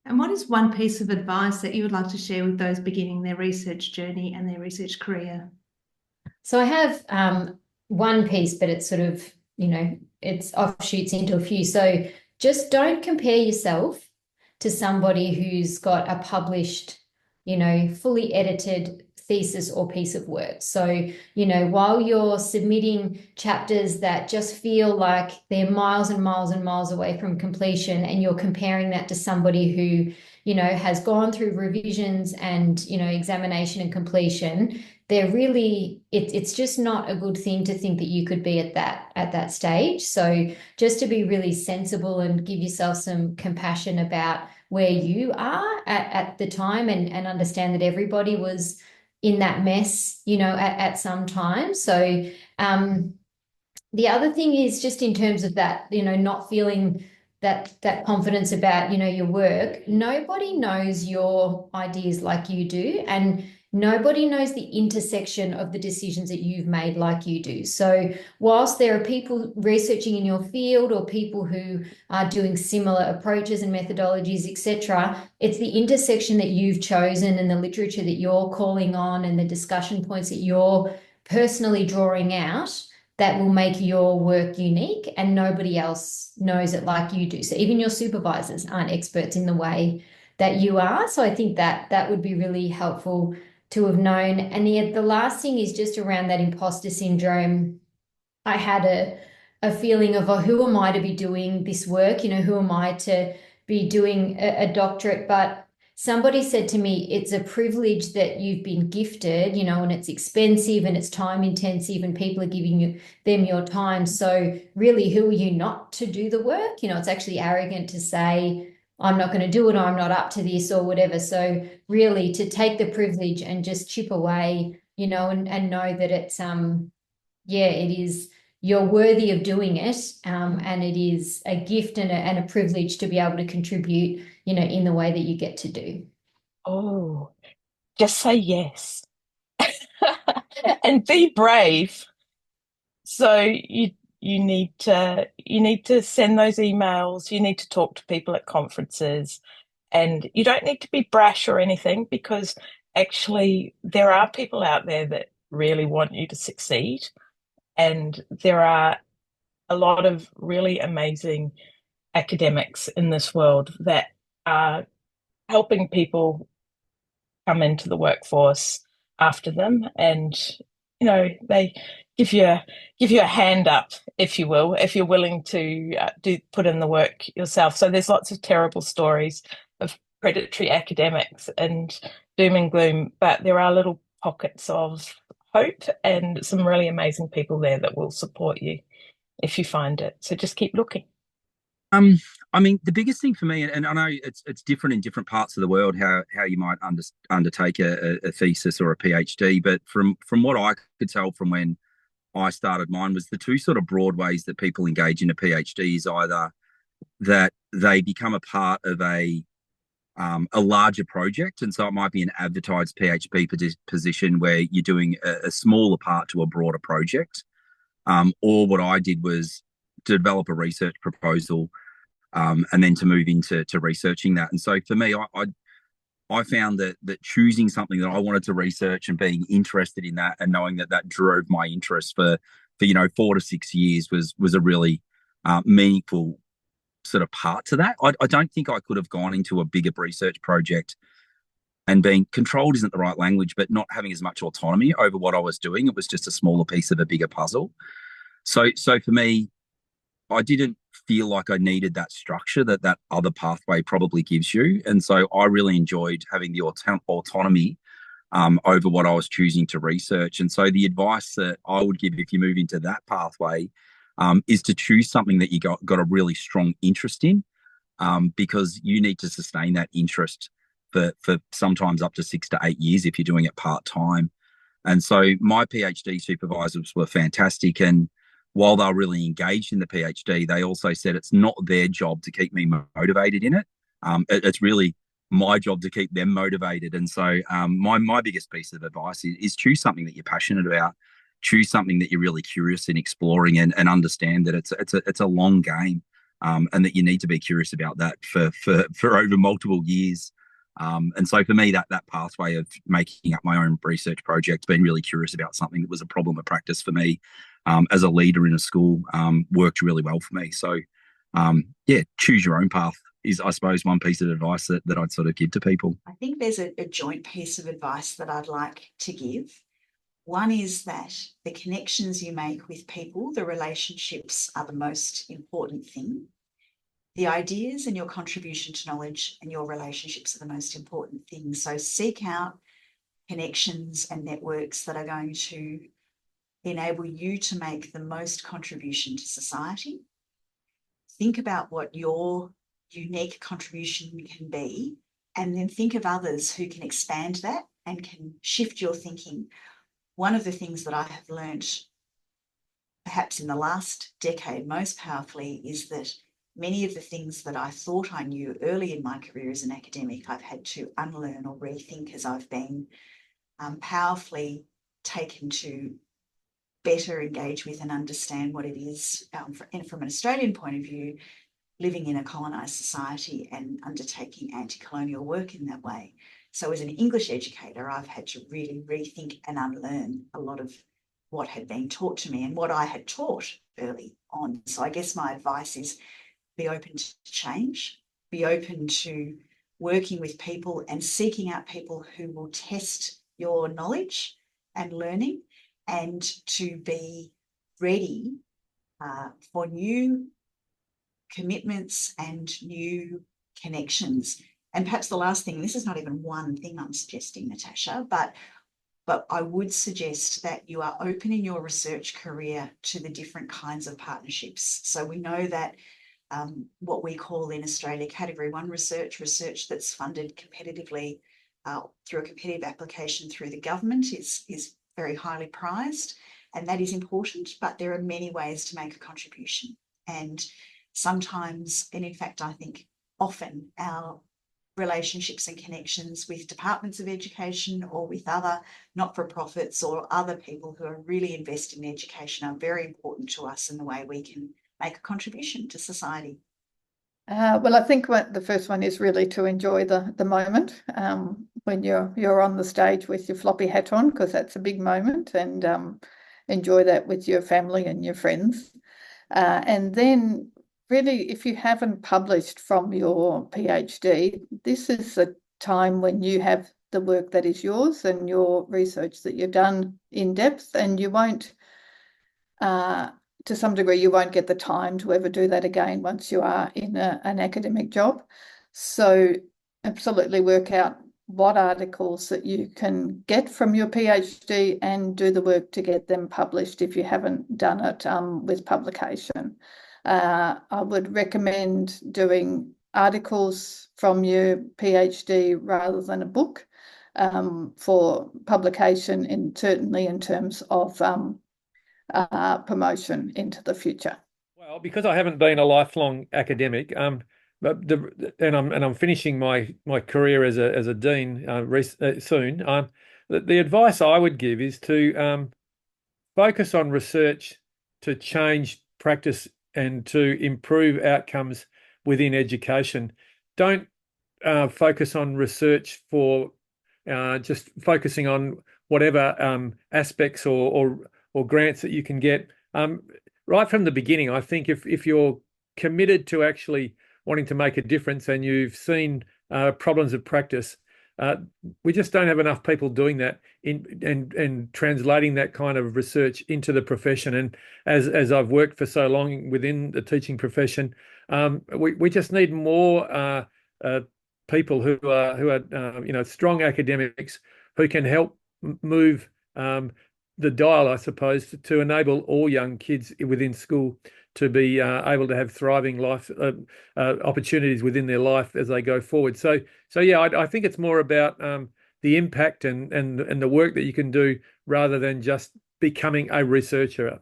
And what is one piece of advice that you would like to share with those beginning their research journey and their research career? So I have one piece, but it's sort of, it's offshoots into a few. So just don't compare yourself to somebody who's got a published, fully edited thesis or piece of work. So, while you're submitting chapters that just feel like they're miles and miles and miles away from completion, and you're comparing that to somebody who, has gone through revisions and, examination and completion, they're really it's just not a good thing to think that you could be at that stage. So just to be really sensible and give yourself some compassion about where you are at the time, and understand that everybody was in that mess, at some time. So the other thing is just in terms of that, not feeling that confidence about, your work. Nobody knows your ideas like you do, and nobody knows the intersection of the decisions that you've made like you do. So whilst there are people researching in your field or people who are doing similar approaches and methodologies, etc., it's the intersection that you've chosen and the literature that you're calling on and the discussion points that you're personally drawing out that will make your work unique, and nobody else knows it like you do. So even your supervisors aren't experts in the way that you are. So I think that that would be really helpful to have known. And the last thing is just around that imposter syndrome. I had a feeling of, oh, who am I to be doing this work? Who am I to be doing a doctorate? But somebody said to me, it's a privilege that you've been gifted, and it's expensive and it's time intensive and people are giving them your time. So really, who are you not to do the work? It's actually arrogant to say, I'm not going to do it, or I'm not up to this or whatever. So really to take the privilege and just chip away, and know that it's, yeah, it is, you're worthy of doing it. And it is a gift and a privilege to be able to contribute, in the way that you get to do. Oh, just say yes and be brave. So you need to send those emails, you need to talk to people at conferences, and you don't need to be brash or anything because actually there are people out there that really want you to succeed, and there are a lot of really amazing academics in this world that are helping people come into the workforce after them, and they give you a hand up, if you will, if you're willing to do put in the work yourself. So there's lots of terrible stories of predatory academics and doom and gloom, but there are little pockets of hope and some really amazing people there that will support you if you find it. So just keep looking. Um, I mean, the biggest thing for me, and I know it's different in different parts of the world how you might undertake a thesis or a PhD, but from what I could tell from when I started mine was the two sort of broad ways that people engage in a PhD is either that they become a part of a larger project, and so it might be an advertised PhD position where you're doing a smaller part to a broader project, or what I did was to develop a research proposal, and then to move into researching that. And so for me, I found that choosing something that I wanted to research and being interested in that and knowing that drove my interest for 4 to 6 years was a really meaningful sort of part to that. I don't think I could have gone into a bigger research project and being controlled isn't the right language, but not having as much autonomy over what I was doing. It was just a smaller piece of a bigger puzzle. So for me, I didn't feel like I needed that structure that other pathway probably gives you. And so I really enjoyed having the autonomy over what I was choosing to research. And so the advice that I would give if you move into that pathway is to choose something that you got a really strong interest in, because you need to sustain that interest for sometimes up to 6 to 8 years if you're doing it part time. And so my PhD supervisors were fantastic. And while they're really engaged in the PhD, they also said it's not their job to keep me motivated in it. It's really my job to keep them motivated. And so my biggest piece of advice is choose something that you're passionate about, choose something that you're really curious in exploring, and understand that it's a long game. and that you need to be curious about that for over multiple years. And so for me, that pathway of making up my own research project, being really curious about something that was a problem of practice for me as a leader in a school, worked really well for me. So yeah, choose your own path is, I suppose, one piece of advice that I'd sort of give to people. I think there's a joint piece of advice that I'd like to give. One is that the connections you make with people, the relationships, are the most important thing. The ideas and your contribution to knowledge and your relationships are the most important things. So seek out connections and networks that are going to enable you to make the most contribution to society. Think about what your unique contribution can be, and then think of others who can expand that and can shift your thinking. One of the things that I have learned, perhaps in the last decade most powerfully, is that many of the things that I thought I knew early in my career as an academic, I've had to unlearn or rethink as I've been powerfully taken to better engage with and understand what it is, and from an Australian point of view, living in a colonised society and undertaking anti-colonial work in that way. So as an English educator, I've had to really rethink and unlearn a lot of what had been taught to me and what I had taught early on. So I guess my advice is be open to change, be open to working with people and seeking out people who will test your knowledge and learning, and to be ready for new commitments and new connections. And perhaps the last thing, this is not even one thing I'm suggesting, Natasha, but I would suggest that you are open in your research career to the different kinds of partnerships. So we know that what we call in Australia Category 1 research that's funded competitively through a competitive application through the government is very highly prized, and that is important, but there are many ways to make a contribution. And sometimes, and in fact, I think often, our relationships and connections with departments of education or with other not-for-profits or other people who are really invested in education are very important to us in the way we can make a contribution to society. Well, I think the first one is really to enjoy the moment when you're on the stage with your floppy hat on, because that's a big moment, and enjoy that with your family and your friends. And then really, if you haven't published from your PhD, this is a time when you have the work that is yours and your research that you've done in depth, and you won't, to some degree, you won't get the time to ever do that again once you are in an academic job. So absolutely work out what articles that you can get from your PhD and do the work to get them published if you haven't done it with publication. I would recommend doing articles from your PhD rather than a book for publication, certainly in terms of promotion into the future. Well, because I haven't been a lifelong academic, but I'm finishing my career as a dean soon. The advice I would give is to focus on research to change practice and to improve outcomes within education. Don't focus on research for just focusing on whatever aspects or grants that you can get. Right from the beginning, I think if you're committed to actually wanting to make a difference and you've seen problems of practice, we just don't have enough people doing that and translating that kind of research into the profession. And as I've worked for so long within the teaching profession, we just need more people who are strong academics who can help move the dial, I suppose, to enable all young kids within school to be able to have thriving life opportunities within their life as they go forward. So yeah, I think it's more about the impact and the work that you can do rather than just becoming a researcher.